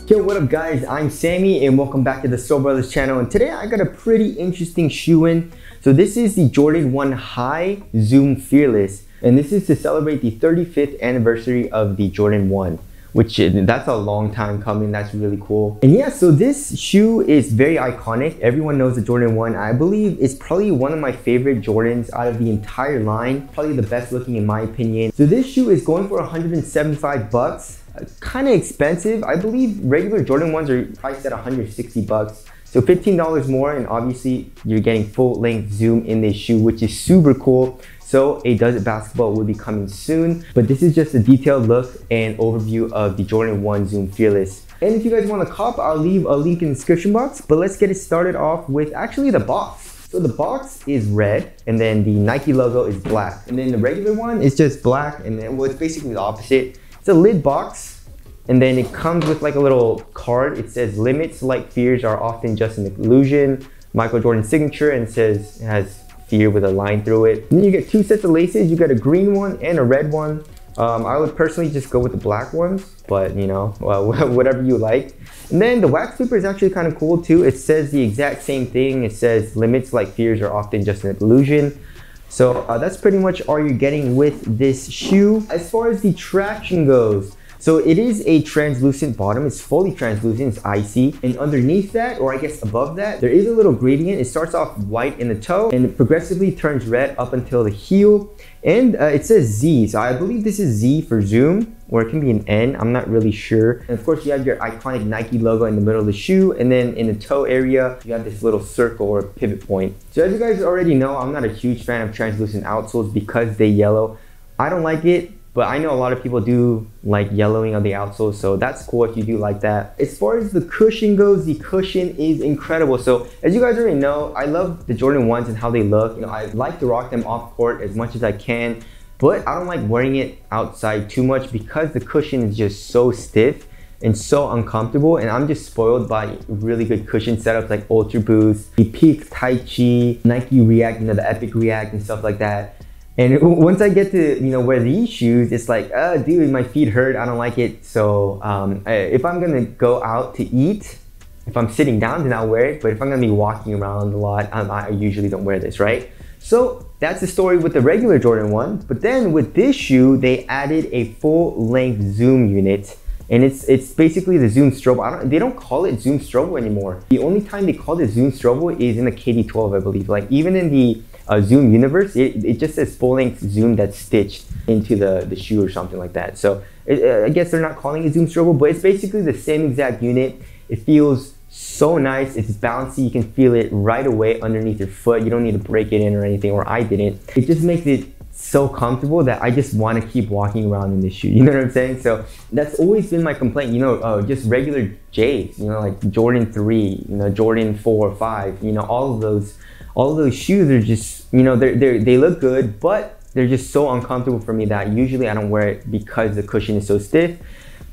Yo, what up guys, I'm Sammy and welcome back to the Soul Brothers channel, and today I got a pretty interesting shoe in. So this is the Jordan 1 High Zoom Fearless, and this is to celebrate the 35th anniversary of the Jordan 1, which that's a long time coming. That's really cool. And yeah, so this shoe is very iconic. Everyone knows the Jordan 1. I believe it's probably one of my favorite Jordans out of the entire line, probably the best looking in my opinion. So this shoe is going for 175 bucks. Kind of expensive. I believe regular Jordan 1s are priced at 160 bucks. So $15 more, and obviously you're getting full length zoom in this shoe, which is super cool. So a Does It basketball will be coming soon, but this is just a detailed look and overview of the Jordan 1 Zoom Fearless. And if you guys want to cop, I'll leave a link in the description box, but let's get it started off with actually the box. So the box is red, and then the Nike logo is black, and then the regular one is just black, and then well, it's basically the opposite. It's a lid box, and then it comes with like a little card. It says limits like fears are often just an illusion, Michael Jordan signature, and it has fear with a line through it. And then you get two sets of laces. You got a green one and a red one. I would personally just go with the black ones, but you know, whatever you like. And then the wax paper is actually kind of cool too. It says the exact same thing. It says limits like fears are often just an illusion. So that's pretty much all you're getting with this shoe. As far as the traction goes, so it is a translucent bottom. It's fully translucent, it's icy. And underneath that, or I guess above that, there is a little gradient. It starts off white in the toe and it progressively turns red up until the heel. And it says Z, so I believe this is Z for zoom, or it can be an N, I'm not really sure. And of course you have your iconic Nike logo in the middle of the shoe, and then in the toe area, you have this little circle or pivot point. So as you guys already know, I'm not a huge fan of translucent outsoles because they yellow. I don't like it, but I know a lot of people do like yellowing on the outsole, so that's cool if you do like that. As far as the cushion goes, the cushion is incredible. So as you guys already know, I love the Jordan 1s and how they look. You know, I like to rock them off court as much as I can, but I don't like wearing it outside too much because the cushion is just so stiff and so uncomfortable, and I'm just spoiled by really good cushion setups like Ultra Boost, the Peak Tai Chi, Nike React, you know, the Epic React and stuff like that. And once I get to, you know, wear these shoes, it's like, dude, my feet hurt, I don't like it. So if I'm gonna go out to eat, if I'm sitting down, then I'll wear it. But if I'm gonna be walking around a lot, I usually don't wear this, right? So that's the story with the regular Jordan 1. But then with this shoe, they added a full length zoom unit. And it's basically the Zoom Strobo. They don't call it Zoom Strobo anymore. The only time they called it Zoom Strobo is in the KD12, I believe. Like even in the Zoom universe, it just says full length zoom that's stitched into the shoe or something like that. So I guess they're not calling it Zoom Strobo, but it's basically the same exact unit. It feels so nice. It's bouncy. You can feel it right away underneath your foot. You don't need to break it in or anything, or I didn't. It just makes it so comfortable that I just want to keep walking around in this shoe. You know what I'm saying? So that's always been my complaint, you know, just regular J's, you know, like Jordan 3, you know, Jordan 4 or 5, you know, all of those shoes are just, you know, they look good, but they're just so uncomfortable for me that usually I don't wear it because the cushion is so stiff.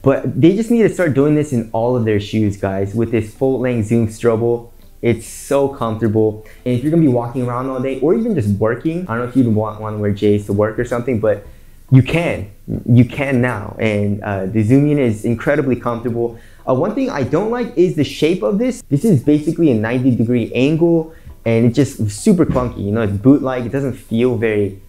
But they just need to start doing this in all of their shoes, guys, with this full length Zoom Strobo. It's so comfortable. And if you're gonna be walking around all day or even just working, I don't know if you'd want to wear J's to work or something, but you can now. And the zoom unit is incredibly comfortable. One thing I don't like is the shape of this. This is basically a 90-degree angle, and it's just super clunky. You know, it's boot-like. It doesn't feel very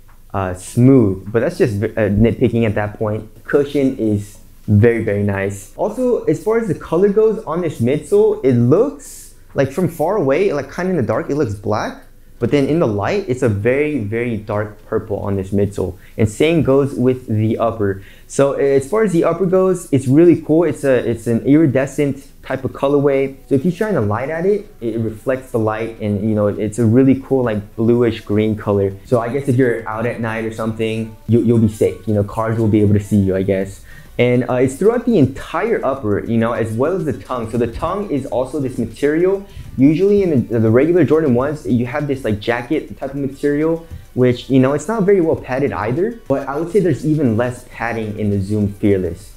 smooth, but that's just nitpicking at that point. Cushion is very, very nice. Also, as far as the color goes on this midsole, it looks like from far away, like kind of in the dark, it looks black, but then in the light, it's a very, very dark purple on this midsole. And same goes with the upper. So as far as the upper goes, it's really cool. It's an iridescent type of colorway. So if you shine a light at it, it reflects the light, and you know, it's a really cool like bluish green color. So I guess if you're out at night or something, you'll be safe. You know, cars will be able to see you, I guess. And it's throughout the entire upper, you know, as well as the tongue. So the tongue is also this material. Usually in the regular Jordan 1s, you have this like jacket type of material, which, you know, it's not very well padded either. But I would say there's even less padding in the Zoom Fearless,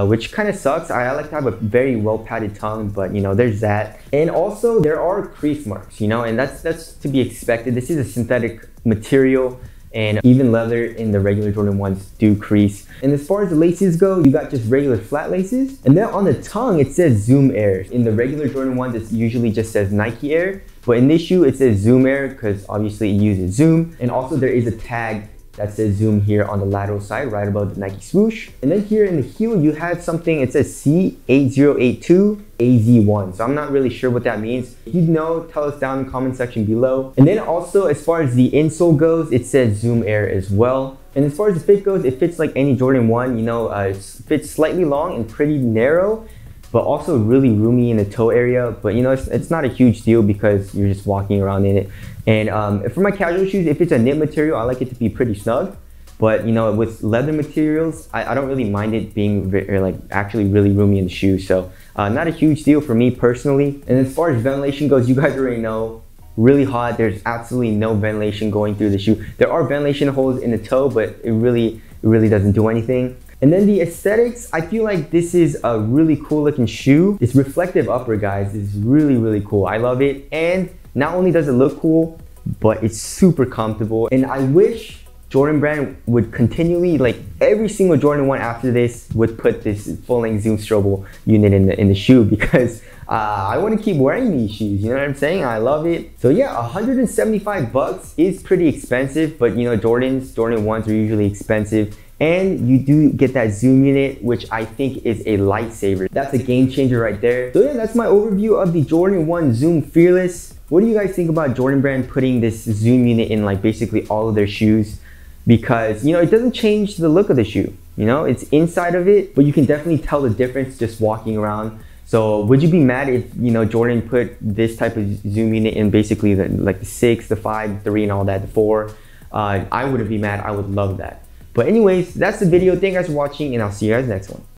which kind of sucks. I like to have a very well padded tongue, but you know, there's that. And also there are crease marks, you know, and that's to be expected. This is a synthetic material. and even leather in the regular Jordan 1s do crease. And as far as the laces go, you got just regular flat laces. And then on the tongue, it says Zoom Air. In the regular Jordan 1s, it usually just says Nike Air. But in this shoe, it says Zoom Air because obviously it uses Zoom. And also there is a tag that says Zoom here on the lateral side, right above the Nike swoosh. And then here in the heel, you have something, it says C8082 AZ1. So I'm not really sure what that means. If you know, tell us down in the comment section below. And then also, as far as the insole goes, it says Zoom Air as well. And as far as the fit goes, it fits like any Jordan 1, you know, it fits slightly long and pretty narrow, but also really roomy in the toe area. But you know, it's not a huge deal because you're just walking around in it. And for my casual shoes, if it's a knit material, I like it to be pretty snug. But you know, with leather materials, I don't really mind it being like actually really roomy in the shoe. So not a huge deal for me personally. And as far as ventilation goes, you guys already know, really hot. There's absolutely no ventilation going through the shoe. There are ventilation holes in the toe, but it really doesn't do anything. And then the aesthetics, I feel like this is a really cool looking shoe. This reflective upper, guys, is really cool. I love it. And not only does it look cool, but it's super comfortable. And I wish Jordan brand would continually, like every single Jordan 1 after this, would put this full-length zoom strobel unit in the shoe, because I want to keep wearing these shoes, you know what I'm saying? I love it. So yeah, 175 bucks is pretty expensive, but you know, Jordan 1s are usually expensive. And you do get that zoom unit, which I think is a lifesaver. That's a game changer right there. So yeah, that's my overview of the Jordan 1 Zoom Fearless. What do you guys think about Jordan brand putting this zoom unit in like basically all of their shoes? Because you know, it doesn't change the look of the shoe. You know, it's inside of it, but you can definitely tell the difference just walking around. So would you be mad if, you know, Jordan put this type of zoom unit in basically like the 6, the 5, the 3 and all that, the 4? I wouldn't be mad, I would love that. But anyways, that's the video. Thank you guys for watching, and I'll see you guys next one.